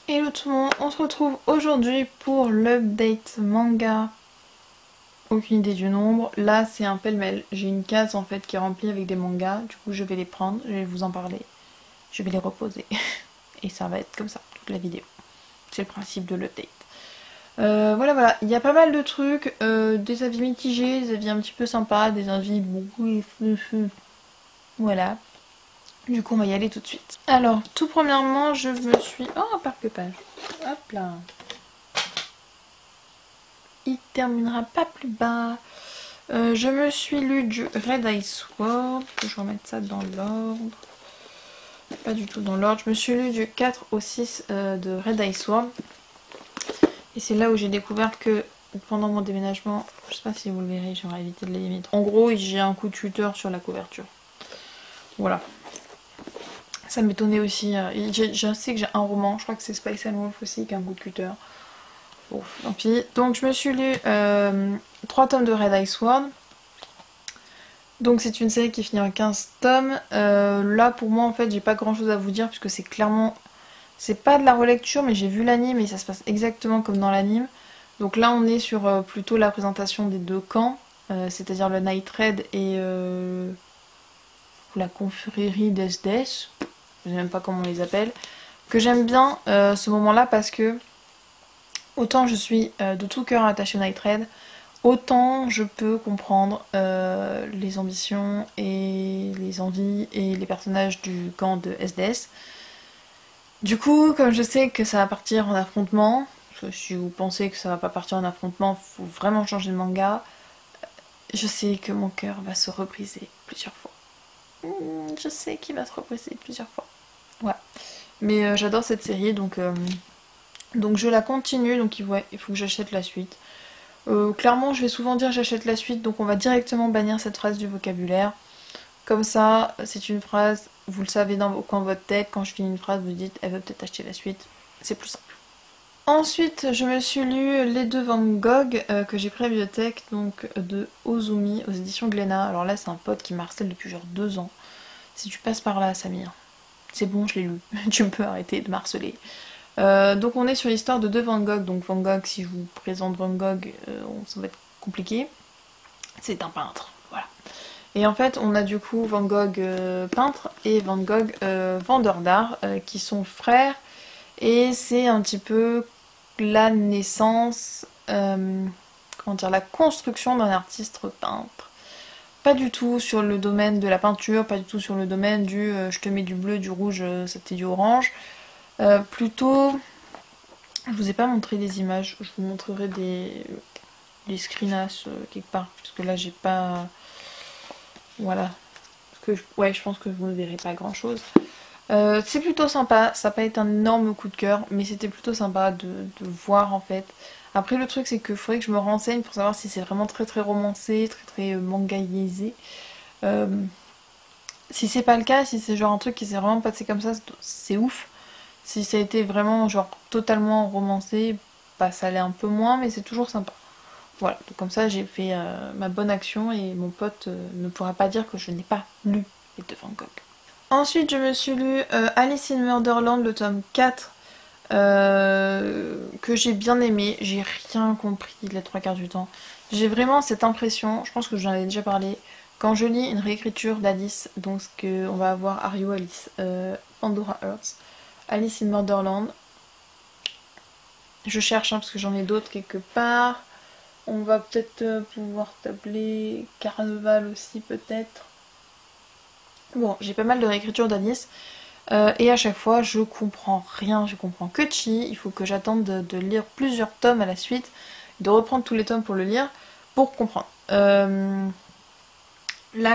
Hello tout le monde, on se retrouve aujourd'hui pour l'update manga. Aucune idée du nombre. Là c'est un pêle-mêle. J'ai une case en fait qui est remplie avec des mangas. Du coup je vais les prendre, je vais vous en parler. Je vais les reposer. Et ça va être comme ça toute la vidéo. C'est le principe de l'update. Voilà, il y a pas mal de trucs, des avis mitigés, des avis un petit peu sympas, des avis beaucoup. Voilà. Du coup on va y aller tout de suite. Alors tout premièrement je me suis... Oh, parc-page. Hop là. Il terminera pas plus bas. Je me suis lu du Red Ice Sword. Je vais remettre ça dans l'ordre. Pas du tout dans l'ordre. Je me suis lu du 4 au 6 de Red Ice Sword. Et c'est là où j'ai découvert que pendant mon déménagement, je sais pas si vous le verrez, j'aurais évité de les limiter. En gros, j'ai un coup de tuteur sur la couverture. Voilà. Ça m'étonnait aussi. Je sais que j'ai un roman, je crois que c'est Spice and Wolf aussi qui a un coup de cutter. Bon, tant pis. Donc je me suis lu 3 tomes de Red Ice Sword. Donc c'est une série qui finit en 15 tomes. Là pour moi en fait j'ai pas grand chose à vous dire puisque c'est clairement... C'est pas de la relecture mais j'ai vu l'anime et ça se passe exactement comme dans l'anime. Donc là on est sur plutôt la présentation des deux camps. C'est-à-dire le Night Raid et la confrérie d'Esdes. Je sais même pas comment on les appelle. Que j'aime bien ce moment-là parce que autant je suis de tout cœur attachée au Night Raid, autant je peux comprendre les ambitions et les envies et les personnages du camp de SDS. Du coup, comme je sais que ça va partir en affrontement, si vous pensez que ça va pas partir en affrontement, faut vraiment changer de manga. Je sais que mon cœur va se rebriser plusieurs fois. Je sais qu'il va se rebriser plusieurs fois. Ouais. Mais j'adore cette série, donc je la continue, donc ouais, il faut que j'achète la suite. Clairement, je vais souvent dire j'achète la suite, donc on va directement bannir cette phrase du vocabulaire. Comme ça, c'est une phrase, vous le savez dans votre tête, quand je finis une phrase, vous dites elle veut peut-être acheter la suite. C'est plus simple. Ensuite, je me suis lu les deux Van Gogh que j'ai pris à la bibliothèque, donc de Ozumi aux éditions Glénat. Alors là, c'est un pote qui m'harcèle depuis genre 2 ans. Si tu passes par là, Samir, c'est bon, je l'ai lu. Tu peux arrêter de m'harceler. Donc on est sur l'histoire de deux Van Gogh. Donc Van Gogh, si je vous présente Van Gogh, ça va être compliqué. C'est un peintre, voilà. Et en fait, on a du coup Van Gogh peintre et Van Gogh vendeur d'art qui sont frères. Et c'est un petit peu la naissance, comment dire, la construction d'un artiste peintre. Pas du tout sur le domaine de la peinture, pas du tout sur le domaine du je te mets du bleu, du rouge, ça te fait du orange. Plutôt, je vous ai pas montré des images, je vous montrerai des screenas quelque part, parce que là j'ai pas... Voilà. Parce que, ouais, je pense que vous ne verrez pas grand chose. C'est plutôt sympa, ça n'a pas été un énorme coup de cœur, mais c'était plutôt sympa de voir en fait. Après le truc c'est qu'il faudrait que je me renseigne pour savoir si c'est vraiment très très romancé, très très mangaïsé. Si c'est pas le cas, si c'est genre un truc qui s'est vraiment passé comme ça, c'est ouf. Si ça a été vraiment genre totalement romancé, bah ça allait un peu moins, mais c'est toujours sympa. Voilà, donc comme ça j'ai fait ma bonne action et mon pote ne pourra pas dire que je n'ai pas lu les deux Van Gogh. Ensuite je me suis lu Alice in Murderland, le tome 4, que j'ai bien aimé. J'ai rien compris les 3 quarts du temps. J'ai vraiment cette impression, je pense que j'en avais déjà parlé, quand je lis une réécriture d'Alice, donc ce qu'on va avoir Are You Alice, Pandora Hearts, Alice in Murderland. Je cherche parce que j'en ai d'autres quelque part. On va peut-être pouvoir tabler Carnaval aussi peut-être. Bon, j'ai pas mal de réécriture d'Alice. Et à chaque fois, je comprends rien, je comprends que chi. Il faut que j'attende de lire plusieurs tomes à la suite, de reprendre tous les tomes pour le lire, pour comprendre. Là,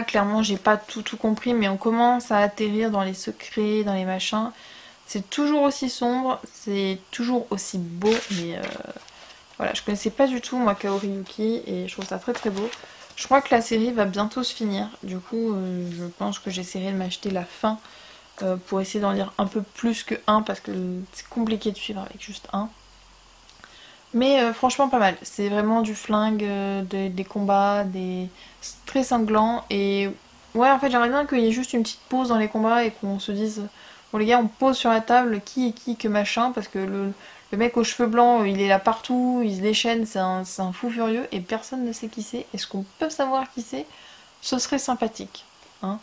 clairement, j'ai pas tout compris, mais on commence à atterrir dans les secrets, dans les machins. C'est toujours aussi sombre, c'est toujours aussi beau, mais voilà, je connaissais pas du tout moi Kaori Yuki et je trouve ça très très beau. Je crois que la série va bientôt se finir, du coup je pense que j'essaierai de m'acheter la fin pour essayer d'en lire un peu plus que un parce que c'est compliqué de suivre avec juste un. Mais franchement pas mal, c'est vraiment du flingue, des combats, c'est très sanglant et ouais en fait j'aimerais bien qu'il y ait juste une petite pause dans les combats et qu'on se dise Bon les gars, on pose sur la table qui est qui que machin, parce que le mec aux cheveux blancs, il est là partout, il se déchaîne, c'est un fou furieux, et personne ne sait qui c'est. Est-ce qu'on peut savoir qui c'est? Ce serait sympathique. Hein,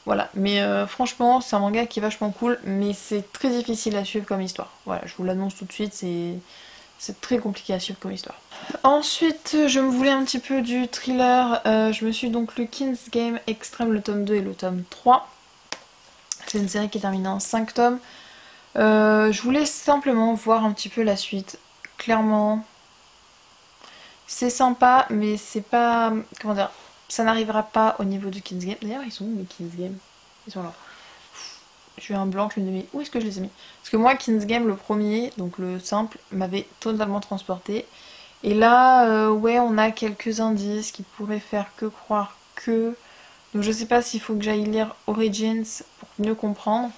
voilà, mais franchement, c'est un manga qui est vachement cool, mais c'est très difficile à suivre comme histoire. Voilà, je vous l'annonce tout de suite, c'est très compliqué à suivre comme histoire. Ensuite, je me voulais un petit peu du thriller. Je me suis donc lu King's Game Extreme, le tome 2 et le tome 3. C'est une série qui est terminée en 5 tomes. Je voulais simplement voir un petit peu la suite. Clairement, c'est sympa, mais c'est pas... Comment dire? Ça n'arrivera pas au niveau du King's Game. D'ailleurs, ils sont où les King's Game? Ils sont là. J'ai eu un blanc, je me demande où est-ce que je les ai mis? Parce que moi, King's Game, le premier, donc le simple, m'avait totalement transporté. Et là, ouais, on a quelques indices qui pourraient faire que croire que... Donc je sais pas s'il faut que j'aille lire Origins pour mieux comprendre.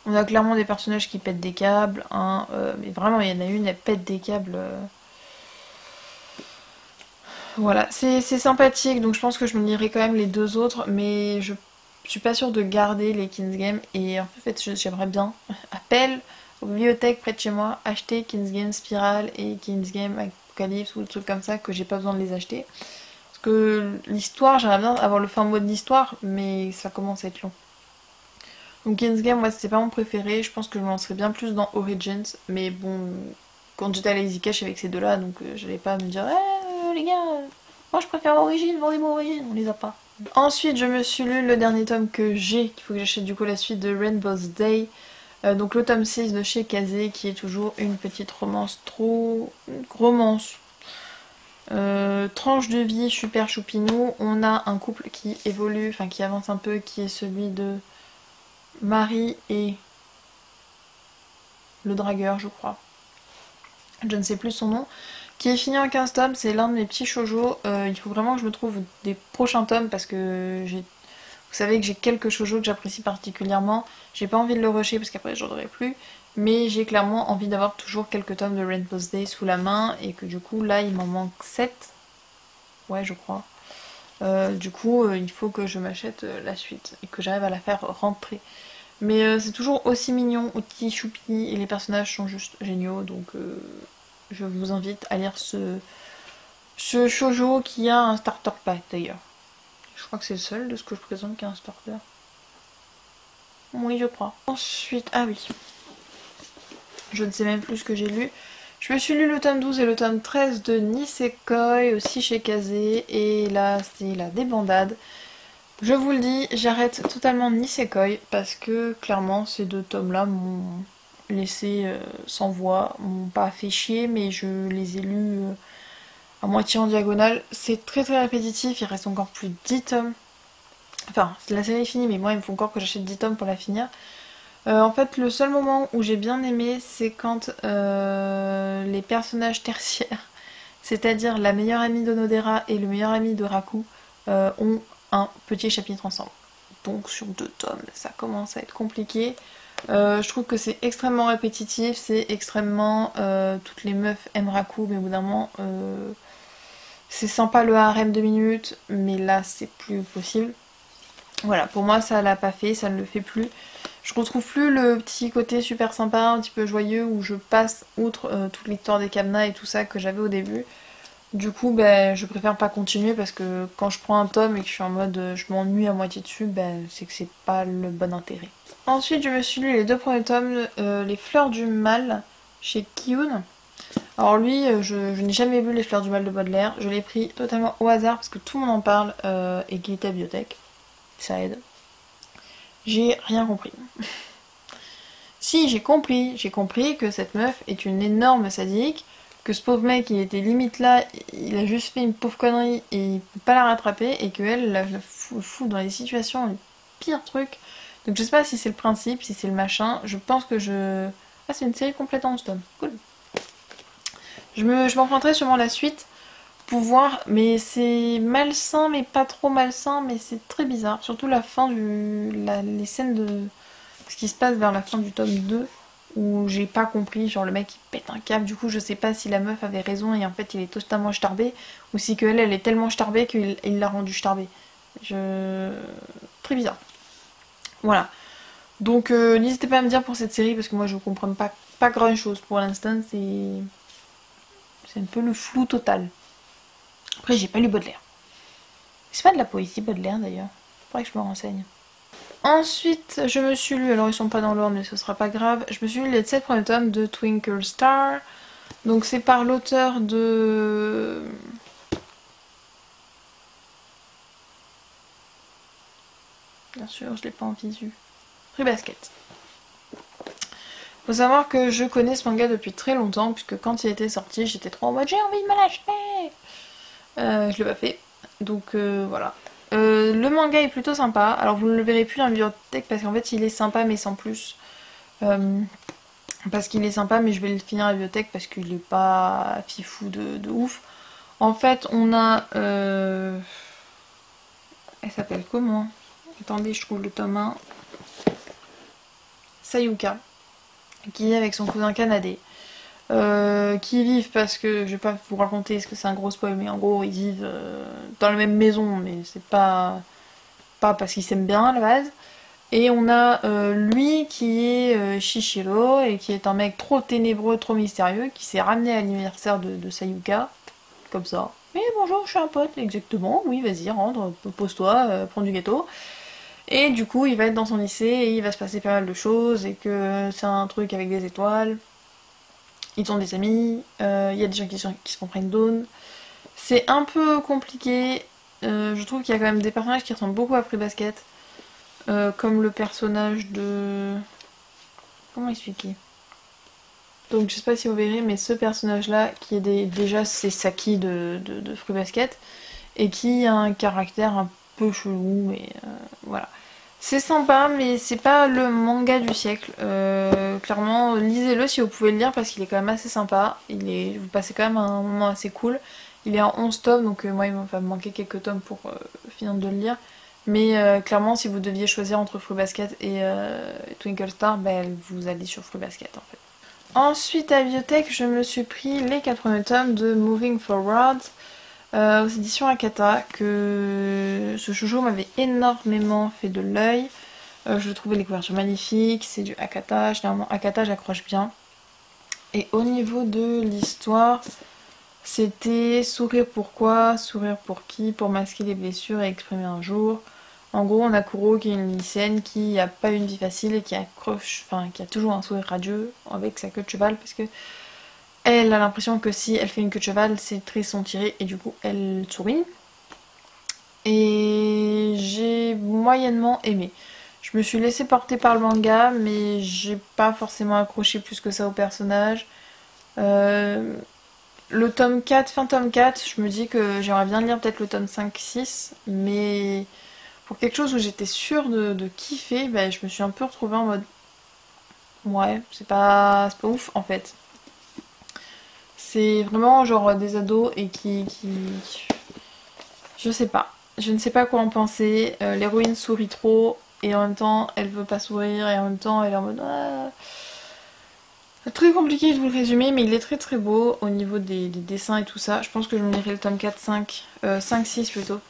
On a clairement des personnages qui pètent des câbles, hein, mais vraiment, il y en a une, elle pète des câbles... Voilà, c'est sympathique, donc je pense que je me lirai quand même les deux autres, mais je suis pas sûre de garder les King's Game, et en fait j'aimerais bien, appel aux bibliothèques près de chez moi, acheter King's Game Spiral et King's Game Apocalypse ou des trucs comme ça, que j'ai pas besoin de les acheter. Parce que l'histoire, j'aimerais bien avoir le fin mot de l'histoire, mais ça commence à être long. Donc King's Game, moi c'est pas mon préféré, je pense que je me lancerais bien plus dans Origins, mais bon, quand j'étais à Lazy Cash avec ces deux-là, donc j'allais pas me dire les gars, moi je préfère Origins, vendez-moi Origins, on les a pas. Ensuite, je me suis lu le dernier tome que j'ai, qu'il faut que j'achète du coup la suite de Rainbow's Day, donc le tome 6 de chez Kazé, qui est toujours une petite romance romance. Tranche de vie super choupinou. On a un couple qui évolue, enfin qui avance un peu, qui est celui de Marie et le dragueur, je crois. Je ne sais plus son nom. Qui est fini en 15 tomes, c'est l'un de mes petits shoujo. Il faut vraiment que je me trouve des prochains tomes parce que vous savez que j'ai quelques shoujo que j'apprécie particulièrement. J'ai pas envie de le rusher parce qu'après j'en aurai plus. Mais j'ai clairement envie d'avoir toujours quelques tomes de Rainbow's Day sous la main. Et que du coup là il m'en manque 7. Ouais je crois. Du coup il faut que je m'achète la suite et que j'arrive à la faire rentrer. Mais c'est toujours aussi mignon, aussi choupi et les personnages sont juste géniaux donc je vous invite à lire ce shoujo qui a un starter pack d'ailleurs. Je crois que c'est le seul de ce que je présente qui a un starter. Oui je crois. Ensuite, ah oui, je ne sais même plus ce que j'ai lu. Je me suis lu le tome 12 et le tome 13 de Nisekoi aussi chez Kazé et là c'est la débandade. Je vous le dis, j'arrête totalement Nisekoi parce que clairement ces deux tomes là m'ont laissé sans voix, m'ont pas fait chier mais je les ai lus à moitié en diagonale. C'est très très répétitif, il reste encore plus de 10 tomes. Enfin, la série est finie mais moi il me faut encore que j'achète 10 tomes pour la finir. En fait le seul moment où j'ai bien aimé c'est quand les personnages tertiaires, c'est-à-dire la meilleure amie d'Onodera et le meilleur ami de Raku, ont un petit chapitre ensemble. Donc sur 2 tomes, ça commence à être compliqué. Je trouve que c'est extrêmement répétitif, c'est extrêmement... toutes les meufs aiment Raku, mais au bout d'un moment, c'est sympa le harem 2 minutes, mais là c'est plus possible. Voilà, pour moi ça l'a pas fait, ça ne le fait plus. Je retrouve plus le petit côté super sympa, un petit peu joyeux, où je passe outre toute l'histoire des cadenas et tout ça que j'avais au début. Du coup, ben, je préfère pas continuer parce que quand je prends un tome et que je suis en mode je m'ennuie à moitié dessus, ben, c'est que c'est pas le bon intérêt. Ensuite, je me suis lu les 2 premiers tomes, Les Fleurs du Mal, chez Kiyun. Alors lui, je n'ai jamais vu Les Fleurs du Mal de Baudelaire, je l'ai pris totalement au hasard parce que tout le monde en parle et qu'il était à bibliothèque. Ça aide. J'ai rien compris. Si, j'ai compris que cette meuf est une énorme sadique, que ce pauvre mec il était limite là, il a juste fait une pauvre connerie et il peut pas la rattraper et qu'elle la fout dans les situations les pires trucs. Donc je sais pas si c'est le principe, si c'est le machin, je pense que je... Ah c'est une série complète en 11 tomes, cool. Je m'enfanterai sûrement la suite pour voir, mais c'est malsain mais pas trop malsain, mais c'est très bizarre. Surtout la fin les scènes de ce qui se passe vers la fin du tome 2 où j'ai pas compris, genre le mec il pète un câble, du coup je sais pas si la meuf avait raison et en fait il est totalement starbé ou si qu'elle elle est tellement starbée qu'il l'a rendu starbé. Très bizarre. Voilà. Donc n'hésitez pas à me dire pour cette série parce que moi je comprends pas grand chose pour l'instant, c'est un peu le flou total. Après j'ai pas lu Baudelaire. C'est pas de la poésie Baudelaire d'ailleurs, faudrait que je me renseigne. Ensuite je me suis lu, alors ils sont pas dans l'ordre mais ce sera pas grave, je me suis lu les 7 premiers tomes de Twinkle Star. Donc c'est par l'auteur de... Bien sûr je l'ai pas en visu. Fruits Basket. Faut savoir que je connais ce manga depuis très longtemps, puisque quand il était sorti, j'étais trop en mode j'ai envie de me l'acheter. Je l'ai pas fait, donc voilà. Le manga est plutôt sympa, alors vous ne le verrez plus dans la bibliothèque parce qu'en fait il est sympa mais sans plus. Parce qu'il est sympa mais je vais le finir à la bibliothèque parce qu'il est pas fifou de ouf. En fait on a... Elle s'appelle comment? Attendez, je trouve le tome 1. Sayuka, qui est avec son cousin canadien. Qui vivent parce que je vais pas vous raconter ce que c'est un gros spoil, mais en gros ils vivent dans la même maison, mais c'est pas parce qu'ils s'aiment bien à la base. Et on a lui qui est Shishiro et qui est un mec trop ténébreux, trop mystérieux, qui s'est ramené à l'anniversaire de Sayuka, comme ça. Mais bonjour, je suis un pote, exactement, oui vas-y rentre, pose-toi, prends du gâteau. Et du coup il va être dans son lycée et il va se passer pas mal de choses et que c'est un truc avec des étoiles. Ils ont des amis, il y a des gens qui se font friendzone. C'est un peu compliqué, je trouve qu'il y a quand même des personnages qui ressemblent beaucoup à Fruits Basket. Comme le personnage de... Comment expliquer? Donc je sais pas si vous verrez, mais ce personnage là, qui est déjà c'est Saki de Fruits Basket, et qui a un caractère un peu chelou, mais voilà. C'est sympa, mais c'est pas le manga du siècle. Clairement, lisez-le si vous pouvez le lire parce qu'il est quand même assez sympa. Vous passez quand même un moment assez cool. Il est en 11 tomes, donc moi il va me manquer quelques tomes pour finir de le lire. Mais clairement, si vous deviez choisir entre Fruits Basket et Twinkle Star, ben, vous allez sur Fruits Basket en fait. Ensuite, à bibliothèque, je me suis pris les 4 premiers tomes de Moving Forward. Aux éditions Akata, que ce shoujo m'avait énormément fait de l'œil. Je trouvais les couvertures magnifiques, c'est du Akata, généralement Akata j'accroche bien. Et au niveau de l'histoire, c'était sourire pourquoi, sourire pour qui, pour masquer les blessures et exprimer un jour. En gros, on a Kuro qui est une lycéenne qui n'a pas une vie facile et qui a toujours un sourire radieux avec sa queue de cheval parce que elle a l'impression que si elle fait une queue de cheval, ses traits sont tirés et du coup elle sourit. Et j'ai moyennement aimé. Je me suis laissée porter par le manga, mais j'ai pas forcément accroché plus que ça au personnage. Le tome 4, fin tome 4, je me dis que j'aimerais bien lire peut-être le tome 5-6, mais pour quelque chose où j'étais sûre de kiffer, ben, je me suis un peu retrouvée en mode... Ouais, c'est pas ouf en fait. C'est vraiment genre des ados et je sais pas. Je ne sais pas quoi en penser. L'héroïne sourit trop et en même temps elle veut pas sourire et en même temps elle est en mode... Ah. C'est très compliqué de vous le résumer mais il est très très beau au niveau des dessins et tout ça. Je pense que je me lirai le tome 4, 5, 6 plutôt.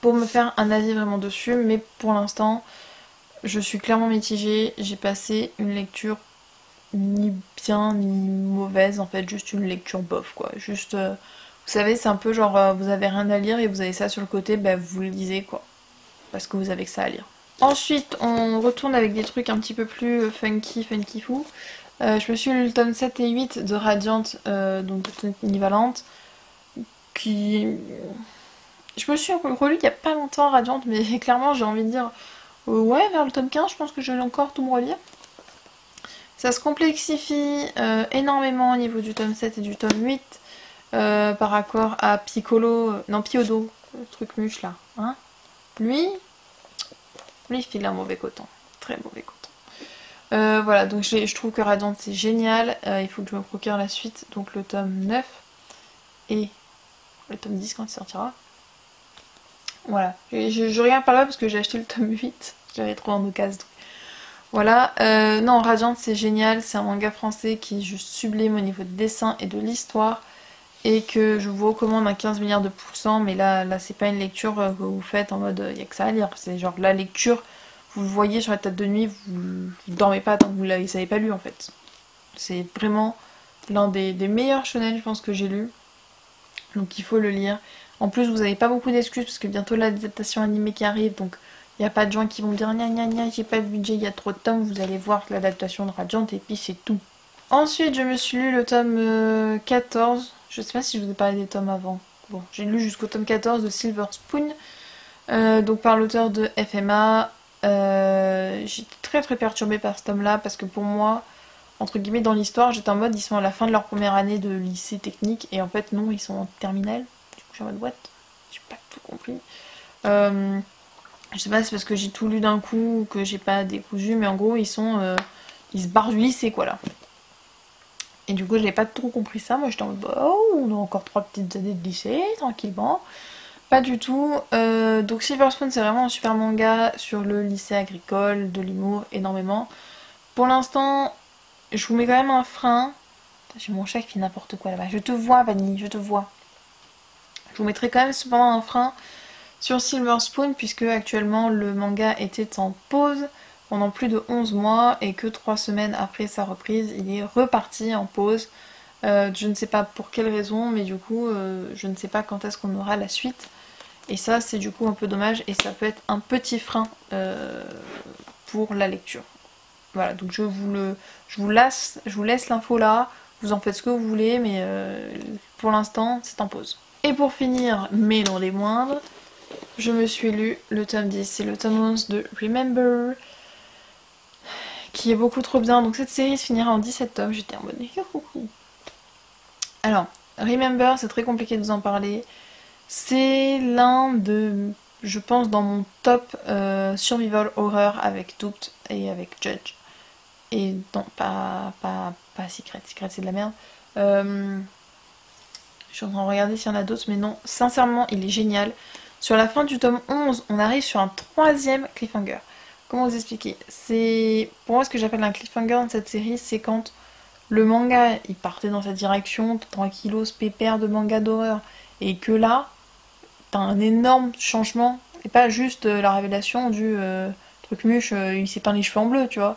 Pour me faire un avis vraiment dessus. Mais pour l'instant je suis clairement mitigée. J'ai passé une lecture ni bien ni mauvaise en fait, juste une lecture bof quoi, juste vous savez c'est un peu genre vous avez rien à lire et vous avez ça sur le côté, bah vous le lisez quoi, parce que vous avez que ça à lire. Ensuite on retourne avec des trucs un petit peu plus funky fou. Je me suis lu le tome 7 et 8 de Radiant, donc de Tony Valente, qui... Je me suis relu il y a pas longtemps Radiant, mais clairement j'ai envie de dire ouais vers le tome 15 je pense que je vais encore tout me relire. Ça se complexifie énormément au niveau du tome 7 et du tome 8 par rapport à Piccolo, non Piodo, le truc muche là. Hein, lui, il file un mauvais coton, très mauvais coton. Voilà, donc je trouve que Radiant c'est génial, il faut que je me procure la suite, donc le tome 9 et le tome 10 quand il sortira. Voilà, je regarde par là parce que j'ai acheté le tome 8, j'avais trouvé en occasion. Voilà, non Radiant c'est génial, c'est un manga français qui est juste sublime au niveau de dessin et de l'histoire et que je vous recommande à 15 milliards de pourcents, mais là c'est pas une lecture que vous faites en mode y a que ça à lire, c'est genre la lecture, vous le voyez sur la table de nuit, vous dormez pas tant que vous l'avez pas lu en fait. C'est vraiment l'un des meilleurs shonen je pense que j'ai lu. Donc il faut le lire. En plus vous n'avez pas beaucoup d'excuses parce que bientôt l'adaptation animée qui arrive, donc il n'y a pas de gens qui vont me dire gna gna gna j'ai pas le budget, il y a trop de tomes, vous allez voir l'adaptation de Radiant et puis c'est tout. Ensuite je me suis lu le tome 14, je sais pas si je vous ai parlé des tomes avant. Bon, j'ai lu jusqu'au tome 14 de Silver Spoon, donc par l'auteur de FMA. J'étais très perturbée par ce tome là parce que pour moi, entre guillemets dans l'histoire, j'étais en mode ils sont à la fin de leur première année de lycée technique et en fait non, ils sont en terminale. Du coup je suis en mode what, j'ai pas tout compris. Je sais pas si c'est parce que j'ai tout lu d'un coup ou que j'ai pas décousu, mais en gros ils se barrent du lycée quoi là. Et du coup j'avais pas trop compris ça, moi j'étais en mode bah, oh, on a encore 3 petites années de lycée, tranquillement. Pas du tout. Donc Silver Spoon c'est vraiment un super manga sur le lycée agricole, de l'humour énormément. Pour l'instant, je vous mets quand même un frein. J'ai mon chat qui fait n'importe quoi là-bas. Je te vois Vanille, je te vois. Je vous mettrai quand même cependant un frein sur Silver Spoon puisque actuellement le manga était en pause pendant plus de 11 mois et que 3 semaines après sa reprise il est reparti en pause. Je ne sais pas pour quelle raison mais du coup je ne sais pas quand est-ce qu'on aura la suite. Et ça c'est du coup un peu dommage et ça peut être un petit frein pour la lecture. Voilà, donc je vous laisse l'info là, vous en faites ce que vous voulez, mais pour l'instant c'est en pause. Et pour finir, mais non les moindres, je me suis lu le tome 10, c'est le tome 11 de Remember, qui est beaucoup trop bien. Donc cette série se finira en 17 tomes, j'étais en mode youhou. Alors, Remember, c'est très compliqué de vous en parler. C'est l'un de, je pense, dans mon top survival horror avec Doute et avec Judge. Et non, pas Secret, Secret c'est de la merde. Je suis en train de regarder s'il y en a d'autres, mais non, sincèrement, il est génial. Sur la fin du tome 11, on arrive sur un 3e cliffhanger. Comment vous expliquer? C'est pour moi ce que j'appelle un cliffhanger dans cette série, c'est quand le manga il partait dans cette direction, tranquillos, pépère de manga d'horreur, et que là, t'as un énorme changement, et pas juste la révélation du truc muche, il s'est peint les cheveux en bleu, tu vois.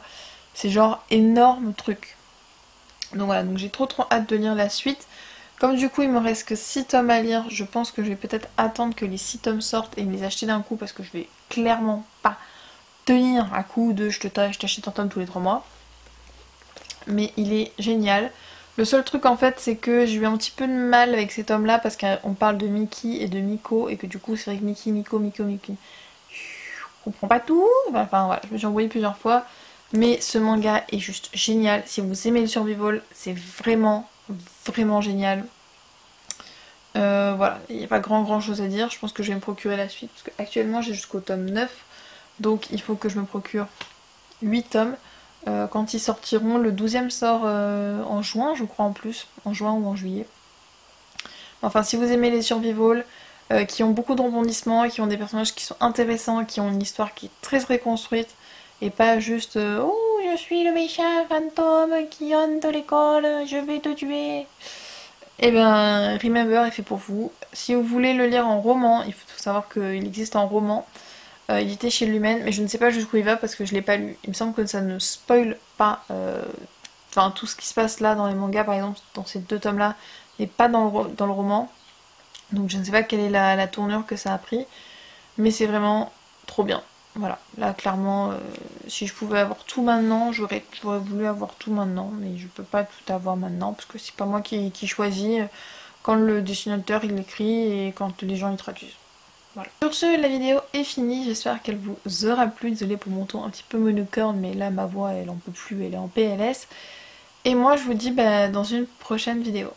C'est genre énorme truc. Donc voilà, donc j'ai trop hâte de lire la suite. Comme du coup il me reste que 6 tomes à lire, je pense que je vais peut-être attendre que les 6 tomes sortent et me les acheter d'un coup parce que je vais clairement pas tenir à coup de je t'achète un tome tous les 3 mois. Mais il est génial. Le seul truc en fait c'est que j'ai eu un petit peu de mal avec ces tomes là parce qu'on parle de Mickey et de Miko et que du coup c'est vrai que Mickey, Miko, je comprends pas tout. Enfin voilà, je me suis envoyée plusieurs fois. Mais ce manga est juste génial. Si vous aimez le survival, c'est vraiment génial. Voilà, il n'y a pas grand chose à dire. Je pense que je vais me procurer la suite. Parce que actuellement j'ai jusqu'au tome 9. Donc il faut que je me procure 8 tomes. Quand ils sortiront, le 12e sort en juin, je crois en plus. En juin ou en juillet. Enfin, si vous aimez les survival, qui ont beaucoup de rebondissements, qui ont des personnages qui sont intéressants, qui ont une histoire qui est très construite. Et pas juste oh je suis le méchant fantôme qui hante l'école, je vais te tuer. Et ben Remember est fait pour vous. Si vous voulez le lire en roman, il faut savoir qu'il existe en roman, édité chez Lumen, mais je ne sais pas jusqu'où il va parce que je l'ai pas lu. Il me semble que ça ne spoil pas, enfin tout ce qui se passe là dans les mangas par exemple, dans ces 2 tomes là, n'est pas dans le roman. Donc je ne sais pas quelle est la tournure que ça a pris, mais c'est vraiment trop bien. Voilà, là clairement, si je pouvais avoir tout maintenant, j'aurais voulu avoir tout maintenant, mais je peux pas tout avoir maintenant, parce que c'est pas moi qui choisis quand le dessinateur il écrit et quand les gens y traduisent. Voilà. Sur ce, la vidéo est finie, j'espère qu'elle vous aura plu, désolée pour mon ton un petit peu monocorde, mais là ma voix elle en peut plus, elle est en PLS. Et moi je vous dis dans une prochaine vidéo.